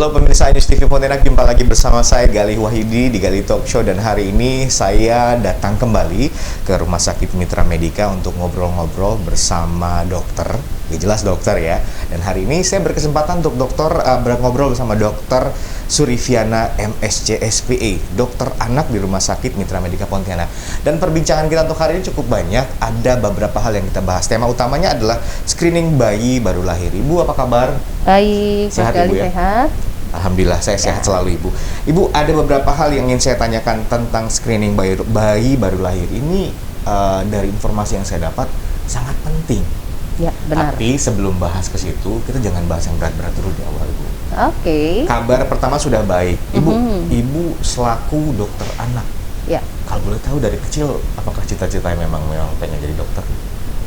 Halo pemirsa News TV Pontianak, jumpa lagi bersama saya Galih Wahidi di Galih Talk Show, dan hari ini saya datang kembali ke Rumah Sakit Mitra Medika untuk ngobrol-ngobrol bersama dokter. Ya jelas dokter ya. Dan hari ini saya berkesempatan untuk ngobrol bersama Dokter Suriviana MSc SPA, dokter anak di Rumah Sakit Mitra Medika Pontianak. Dan perbincangan kita untuk hari ini cukup banyak, ada beberapa hal yang kita bahas. Tema utamanya adalah screening bayi baru lahir. Ibu apa kabar? Baik, Sehat Ibu ya? Sehat. Alhamdulillah saya sehat selalu Ibu. Ibu, ada beberapa hal yang ingin saya tanyakan tentang screening bayi baru lahir. Ini dari informasi yang saya dapat sangat penting. Ya, benar. Tapi sebelum bahas ke situ, kita jangan bahas yang berat-berat dulu di awal Ibu. Oke. Kabar pertama sudah baik. Ibu selaku dokter anak. Ya. Kalau boleh tahu dari kecil, apakah cita-citanya memang pengen jadi dokter?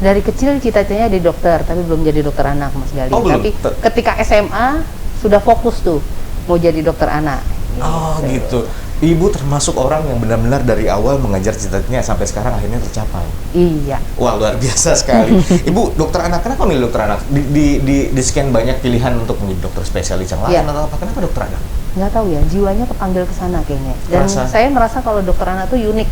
Dari kecil cita-citanya jadi dokter, tapi belum jadi dokter anak, Mas Gali. Oh, belum? Tapi ketika SMA sudah fokus tuh mau jadi dokter anak. Oh gitu. Ibu termasuk orang yang benar-benar dari awal mengejar cita-citanya sampai sekarang akhirnya tercapai. Iya. Wah, luar biasa sekali. Ibu dokter anak, kenapa milih dokter anak? Di sekian banyak pilihan untuk menjadi dokter spesialis yang lain atau apa? Kenapa dokter anak? Nggak tahu ya, jiwanya kepanggil ke sana kayaknya. Dan saya merasa kalau dokter anak tuh unik.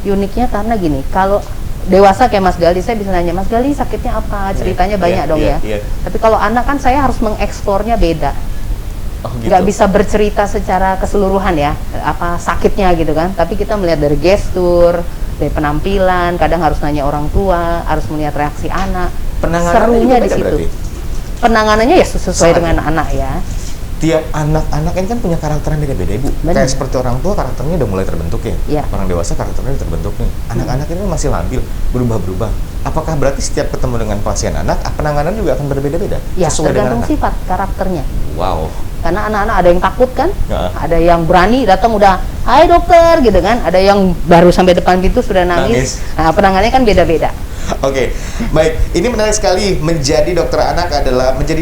Uniknya karena gini, kalau dewasa kayak Mas Gali, saya bisa nanya, Mas Gali sakitnya apa? Ceritanya banyak dong ya. Tapi kalau anak kan saya harus mengeksplornya beda. Oh, gitu. Nggak bisa bercerita secara keseluruhan ya, apa sakitnya gitu kan. Tapi kita melihat dari gestur, dari penampilan, kadang harus nanya orang tua, harus melihat reaksi anak. Serunya di situ. Berarti? Penanganannya ya sesuai dengan anak ya. Tiap anak-anak ini kan punya karakter yang beda-beda, Ibu. Kayak seperti orang tua, karakternya udah mulai terbentuk ya. Orang dewasa karakternya udah terbentuk nih. Anak-anak ini masih labil, berubah-berubah. Apakah berarti setiap ketemu dengan pasien anak, penanganan juga akan berbeda-beda? Ya, tergantung sifat karakternya. Wow. Karena anak-anak ada yang takut kan, ada yang berani datang udah, hai dokter gitu kan, ada yang baru sampai depan pintu sudah nangis. Nah, penanganannya kan beda-beda. Oke, baik. Ini menarik sekali. Menjadi dokter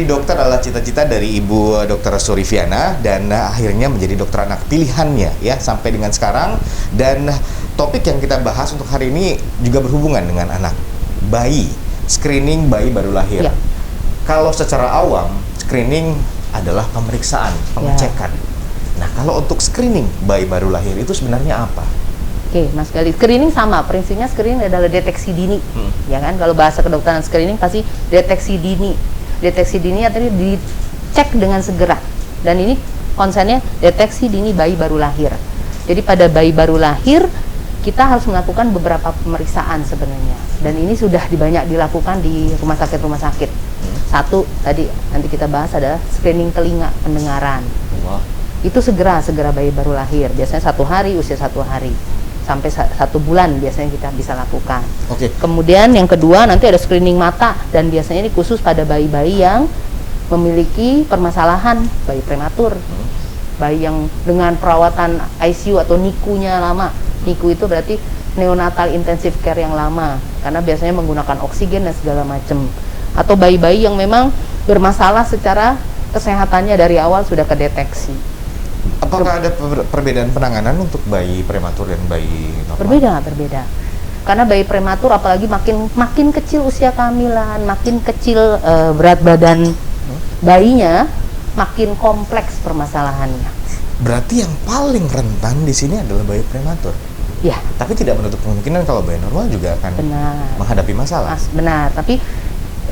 dokter adalah cita-cita dari Ibu Dokter Suriviana, dan akhirnya menjadi dokter anak pilihannya ya sampai dengan sekarang. Dan topik yang kita bahas untuk hari ini juga berhubungan dengan anak, bayi, screening bayi baru lahir. Ya. Kalau secara awam, screening adalah pemeriksaan, pengecekan. Nah, kalau untuk screening bayi baru lahir itu sebenarnya apa? Oke, Mas Gali, screening sama, prinsipnya screening adalah deteksi dini, ya kan? Kalau bahasa kedokteran screening pasti deteksi dini. Deteksi dini artinya dicek dengan segera. Dan ini konsennya deteksi dini bayi baru lahir. Jadi pada bayi baru lahir, kita harus melakukan beberapa pemeriksaan sebenarnya. Dan ini sudah banyak dilakukan di rumah sakit. Satu, tadi nanti kita bahas adalah screening telinga pendengaran. Wow. Itu segera bayi baru lahir, biasanya 1 hari, usia 1 hari. Sampai 1 bulan biasanya kita bisa lakukan. Oke. Kemudian yang kedua nanti ada screening mata, dan biasanya ini khusus pada bayi-bayi yang memiliki permasalahan, bayi prematur, bayi yang dengan perawatan ICU atau NICU-nya lama. NICU itu berarti neonatal intensive care yang lama, karena biasanya menggunakan oksigen dan segala macam. Atau bayi-bayi yang memang bermasalah secara kesehatannya dari awal sudah kedeteksi. Apakah ada perbedaan penanganan untuk bayi prematur dan bayi normal? Berbeda. Karena bayi prematur apalagi makin kecil usia kehamilan, makin kecil berat badan bayinya, makin kompleks permasalahannya. Berarti yang paling rentan di sini adalah bayi prematur. Ya. Tapi tidak menutup kemungkinan kalau bayi normal juga akan menghadapi masalah. Benar, tapi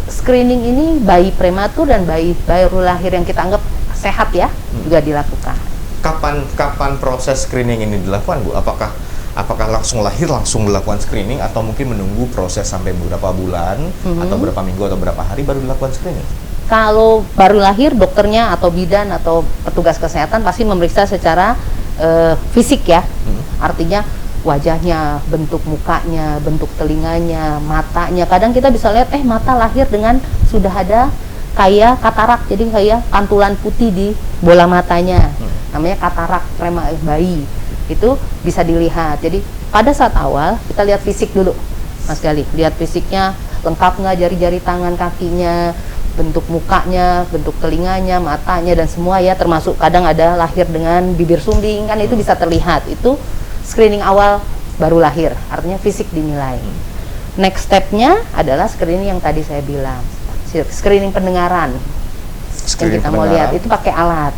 screening ini bayi prematur dan bayi baru lahir yang kita anggap sehat ya, juga dilakukan. Kapan proses screening ini dilakukan, Bu? Apakah langsung lahir langsung dilakukan screening, atau mungkin menunggu proses sampai beberapa bulan atau beberapa minggu atau beberapa hari baru dilakukan screening? Kalau baru lahir, dokternya atau bidan atau petugas kesehatan pasti memeriksa secara fisik ya. Artinya wajahnya, bentuk mukanya, bentuk telinganya, matanya. Kadang kita bisa lihat mata lahir dengan sudah ada kayak katarak, jadi kayak pantulan putih di bola matanya. Namanya katarak bayi. Itu bisa dilihat. Jadi pada saat awal kita lihat fisik dulu, Mas Gali. Lihat fisiknya lengkap nggak, jari-jari tangan, kakinya, bentuk mukanya, bentuk telinganya, matanya, dan semua ya, termasuk kadang ada lahir dengan bibir sumbing, kan itu bisa terlihat. Itu screening awal baru lahir, artinya fisik dinilai. Next stepnya adalah screening yang tadi saya bilang, screening pendengaran. yang kita mau lihat itu pakai alat.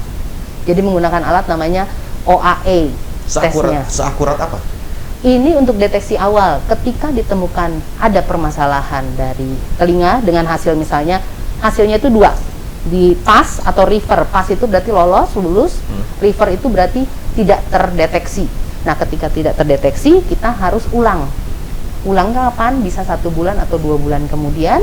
Jadi menggunakan alat namanya OAE tesnya. Seakurat apa? Ini untuk deteksi awal ketika ditemukan ada permasalahan dari telinga dengan hasil misalnya hasilnya itu dua, di pass atau refer. Pass itu berarti lulus, refer itu berarti tidak terdeteksi. Nah, ketika tidak terdeteksi kita harus ulang kapan? Bisa 1 bulan atau 2 bulan kemudian.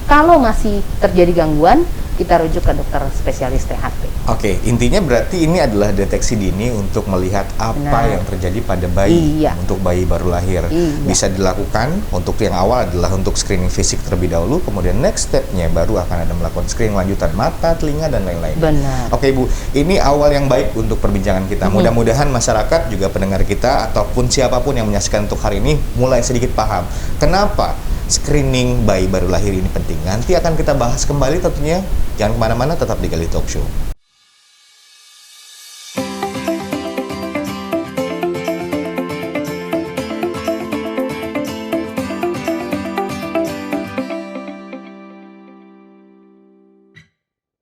Kalau masih terjadi gangguan, kita rujuk ke dokter spesialis THT. Oke, intinya berarti ini adalah deteksi dini untuk melihat apa yang terjadi pada bayi. Iya. Untuk bayi baru lahir. Iya. Bisa dilakukan. Untuk yang awal adalah untuk screening fisik terlebih dahulu, kemudian next stepnya baru akan ada melakukan screening lanjutan mata, telinga, dan lain-lain. Benar. Oke Ibu, ini awal yang baik untuk perbincangan kita. Mudah-mudahan masyarakat juga pendengar kita ataupun siapapun yang menyaksikan untuk hari ini mulai sedikit paham kenapa screening bayi baru lahir ini penting. Nanti akan kita bahas kembali tentunya. Jangan kemana-mana, tetap di Gali Talk Show.